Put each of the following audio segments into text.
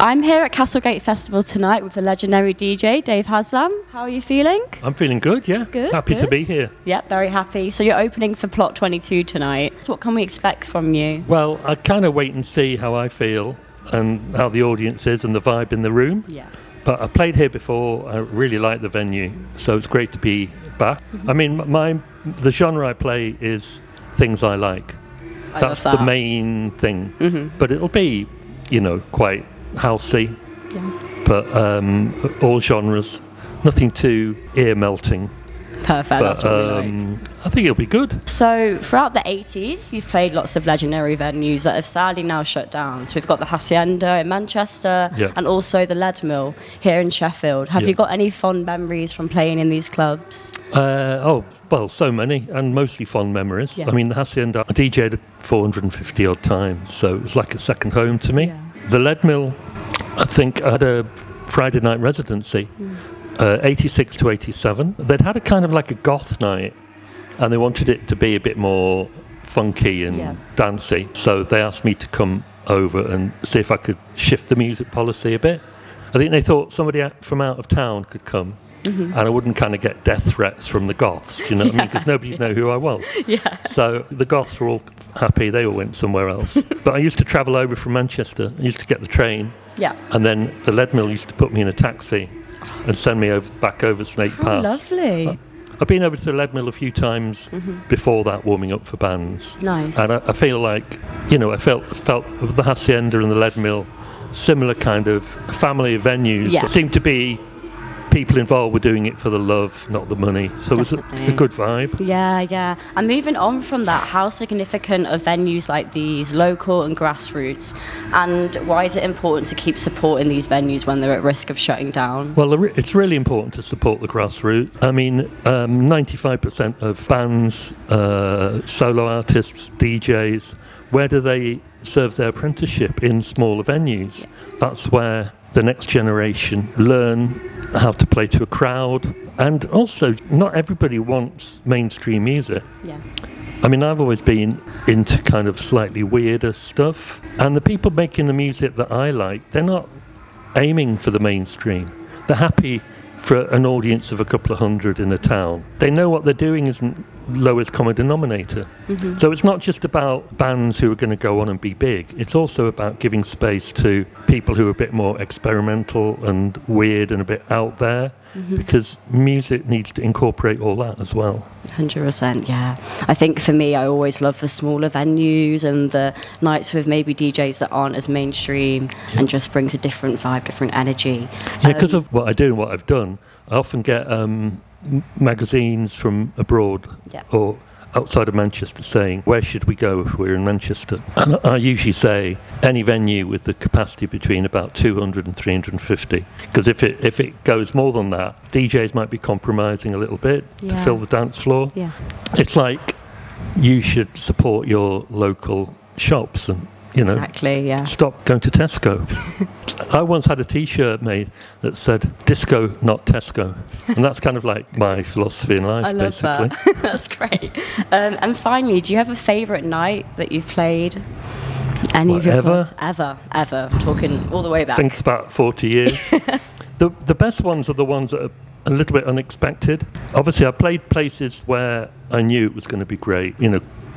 I'm here at Castlegate Festival tonight with the legendary DJ, Dave Haslam. How are you feeling? I'm feeling good, yeah. Good. Happy to be here. Yep, very happy. So you're opening for Plot 22 tonight. So what can we expect from you? Well, I kind of wait and see how I feel and how the audience is and the vibe in the room. Yeah. But I played here before. I really like the venue, so it's great to be back. I mean, the genre I play is things I like. That's the main thing. But it'll be, quite housey. Yeah. But all genres, nothing too ear-melting. Perfect, but, that's what we like. I think it'll be good. So throughout the 80s, you've played lots of legendary venues that have sadly now shut down. So we've got the Hacienda in Manchester and also the Leadmill here in Sheffield. Have you got any fond memories from playing in these clubs? Well, so many, and mostly fond memories. Yeah. I mean, the Hacienda, I DJ'd 450 odd times, so it was like a second home to me. Yeah. The Leadmill, I think I had a Friday night residency. 86 to 87. They'd had a kind of like a goth night and they wanted it to be a bit more funky and dancey, so they asked me to come over and see if I could shift the music policy a bit. I think they thought somebody from out of town could come and I wouldn't kind of get death threats from the goths, do you know what I mean, because nobody knew who I was. So the goths were all happy, they all went somewhere else. But I used to travel over from Manchester. I used to get the train and then the Leadmill used to put me in a taxi and send me back over Snake Pass. Lovely. I've been over to the Leadmill a few times before that, warming up for bands. Nice. And I feel like, I felt the Hacienda and the Leadmill, similar kind of family of venues. That seem to be people involved were doing it for the love, not the money. So it was a good vibe. Yeah. And moving on from that, how significant are venues like these, local and grassroots? And why is it important to keep supporting these venues when they're at risk of shutting down? Well, it's really important to support the grassroots. I mean, 95% of bands, solo artists, DJs, where do they serve their apprenticeship? In smaller venues. That's where the next generation learn how to play to a crowd. And also, not everybody wants mainstream music. Yeah. I mean, I've always been into kind of slightly weirder stuff. And the people making the music that I like, they're not aiming for the mainstream. They're happy for an audience of a couple of hundred in a town. They know what they're doing isn't lowest common denominator. So it's not just about bands who are going to go on and be big. It's also about giving space to people who are a bit more experimental and weird and a bit out there, because music needs to incorporate all that as well. 100%, yeah. I think for me, I always love the smaller venues and the nights with maybe DJs that aren't as mainstream and just brings a different vibe, different energy. Yeah, because of what I do and what I've done, I often get magazines from abroad or outside of Manchester saying, where should we go if we're in Manchester? And I usually say any venue with the capacity between about 200 and 350, because if it goes more than that, DJs might be compromising a little bit to fill the dance floor. It's like you should support your local shops and stop going to Tesco. I once had a T-shirt made that said "Disco, not Tesco," and that's kind of like my philosophy in life. I love basically. That. That's great. And finally, do you have a favourite night that you've played? Any of your clubs? Ever? Talking all the way back. I think it's about 40 years. The best ones are the ones that are a little bit unexpected. Obviously, I played places where I knew it was going to be great.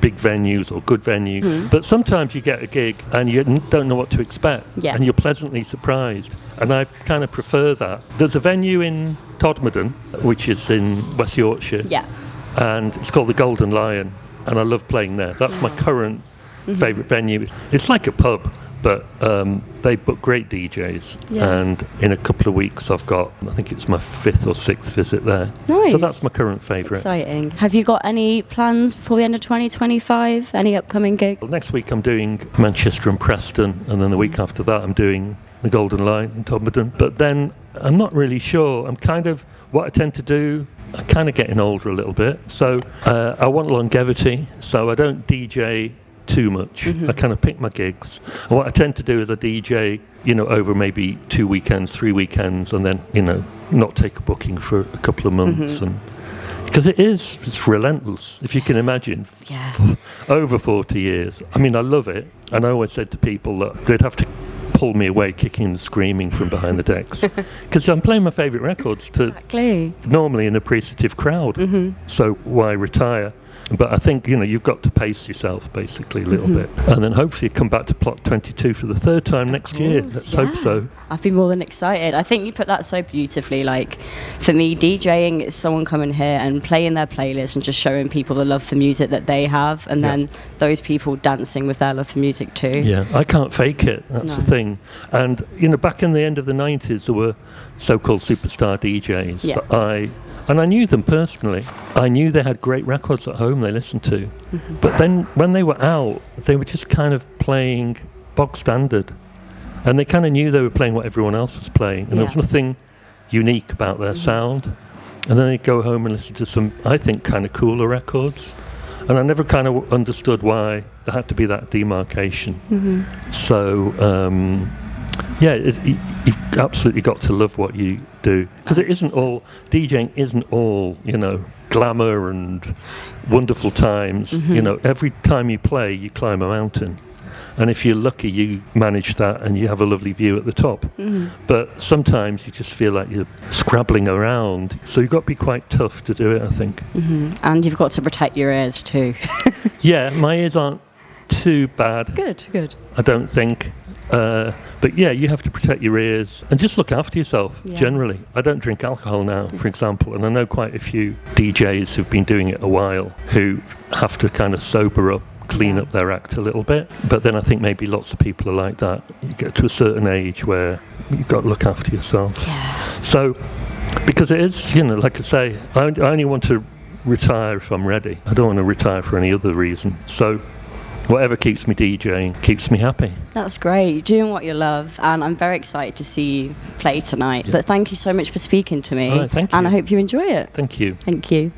Big venues or good venues, but sometimes you get a gig and you don't know what to expect, and you're pleasantly surprised, and I kind of prefer that. There's a venue in Todmorden, which is in West Yorkshire, and it's called the Golden Lion, and I love playing there. That's my current favourite venue. It's like a pub, but they book great DJs, and in a couple of weeks I've got, I think it's my 5th or 6th visit there. Nice. So that's my current favourite. Exciting. Have you got any plans before the end of 2025? Any upcoming gigs? Well, next week I'm doing Manchester and Preston, and then the week after that I'm doing the Golden Lion in Todmorden. But then I'm not really sure. What I tend to do, I'm kind of getting older a little bit, so I want longevity, so I don't DJ too much. I kind of pick my gigs, and what I tend to do is I DJ over maybe 2 weekends, 3 weekends, and then not take a booking for a couple of months, and because it's relentless, if you can imagine. Over 40 years. I mean, I love it, and I always said to people that they'd have to pulled me away kicking and screaming from behind the decks because I'm playing my favourite records to normally an appreciative crowd. So why retire? But I think, you've got to pace yourself basically a little bit, and then hopefully come back to Plot 22 for the third time next year. Let's hope so. I'd be more than excited. I think you put that so beautifully. Like, for me, DJing is someone coming here and playing their playlist and just showing people the love for music that they have, and then those people dancing with their love for music too. Yeah, I can't fake it. That's the thing. And, back in the end of the 90s, there were so-called superstar DJs that and I knew them personally. I knew they had great records at home they listened to. But then when they were out, they were just kind of playing bog standard. And they kind of knew they were playing what everyone else was playing. And there was nothing unique about their sound. And then they'd go home and listen to some, I think, kind of cooler records. And I never kind of understood why there had to be that demarcation. So, you've absolutely got to love what you do, because DJing isn't all glamour and wonderful times. Every time you play, you climb a mountain, and if you're lucky, you manage that and you have a lovely view at the top. But sometimes you just feel like you're scrabbling around, so you've got to be quite tough to do it, I think. And you've got to protect your ears too. Yeah, my ears aren't too bad. Good. I don't think. But you have to protect your ears and just look after yourself generally. I don't drink alcohol now, for example, and I know quite a few DJs who've been doing it a while who have to kind of sober up, clean up their act a little bit. But then I think maybe lots of people are like that. You get to a certain age where you've got to look after yourself. So, because it is, like I say, I only want to retire if I'm ready. I don't want to retire for any other reason. So, whatever keeps me DJing keeps me happy. That's great. You're doing what you love, and I'm very excited to see you play tonight. But thank you so much for speaking to me. All right, thank you. And I hope you enjoy it. Thank you. Thank you.